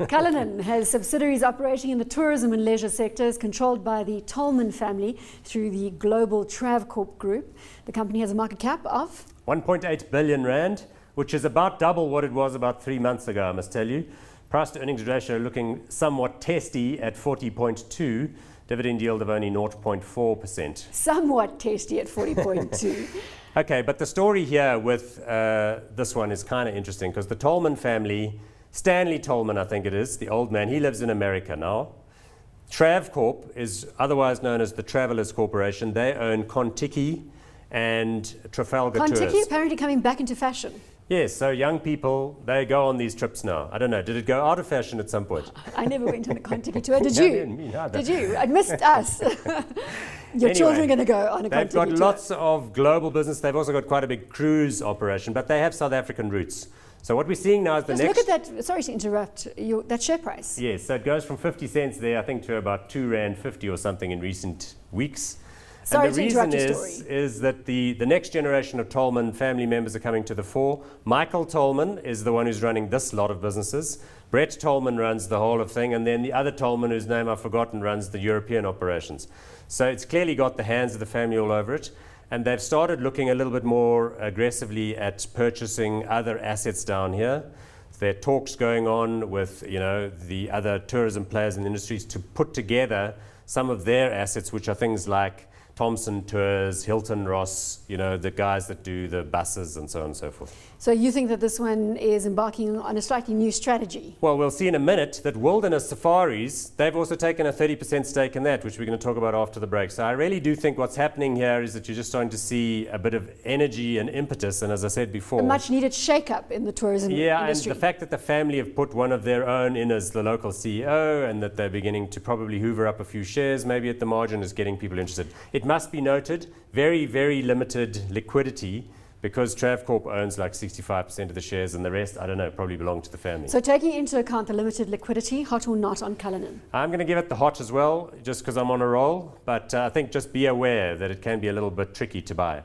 Cullinan has subsidiaries operating in the tourism and leisure sectors controlled by the Tollman family through the global Travcorp group. The company has a market cap of 1.8 billion rand, which is about double what it was about 3 months ago, I must tell you. Price to earnings ratio looking somewhat testy at 40.2, dividend yield of only 0.4%. somewhat tasty at 40.2. Okay, but the story here with this one is kind of interesting because the Tollman family, Stanley Tollman I think it is, the old man, he lives in America now. Travcorp is otherwise known as the Travelers Corporation. They own Contiki and Trafalgar Tours. Contiki apparently coming back into fashion. Yes, so young people, they go on these trips now. I don't know, did it go out of fashion at some point? I never went on a Contiki tour. Did No, you? me neither. Did you? I missed us. Your children are going to go on a Contiki They've got tour. lots of global business. They've also got quite a big cruise operation, but they have South African roots. So what we're seeing now is the Just next... look at that, sorry to interrupt, that share price. Yes, so it goes from 50 cents there, I think, to about R2.50 or something in recent weeks. Sorry And the to interrupt reason your story. is that the next generation of Tollman family members are coming to the fore. Michael Tollman is the one who's running this lot of businesses. Brett Tollman runs the whole of thing, and then the other Tollman, whose name I've forgotten, runs the European operations. So it's clearly got the hands of the family all over it. And they've started looking a little bit more aggressively at purchasing other assets down here. There are talks going on with, the other tourism players in the industries to put together some of their assets, which are things like Thompson Tours, Hilton Ross, the guys that do the buses and so on and so forth. So you think that this one is embarking on a slightly new strategy? Well, we'll see in a minute that Wilderness Safaris, they've also taken a 30% stake in that, which we're going to talk about after the break. So I really do think what's happening here is that you're just starting to see a bit of energy and impetus, and as I said before... A much needed shake-up in the tourism industry. Yeah, and the fact that the family have put one of their own in as the local CEO and that they're beginning to probably hoover up a few shares maybe at the margin is getting people interested. It must be noted, very, very limited liquidity because Travcorp owns like 65% of the shares and the rest, I don't know, probably belong to the family. So taking into account the limited liquidity, hot or not on Cullinan? I'm going to give it the hot as well, just because I'm on a roll, but I think just be aware that it can be a little bit tricky to buy.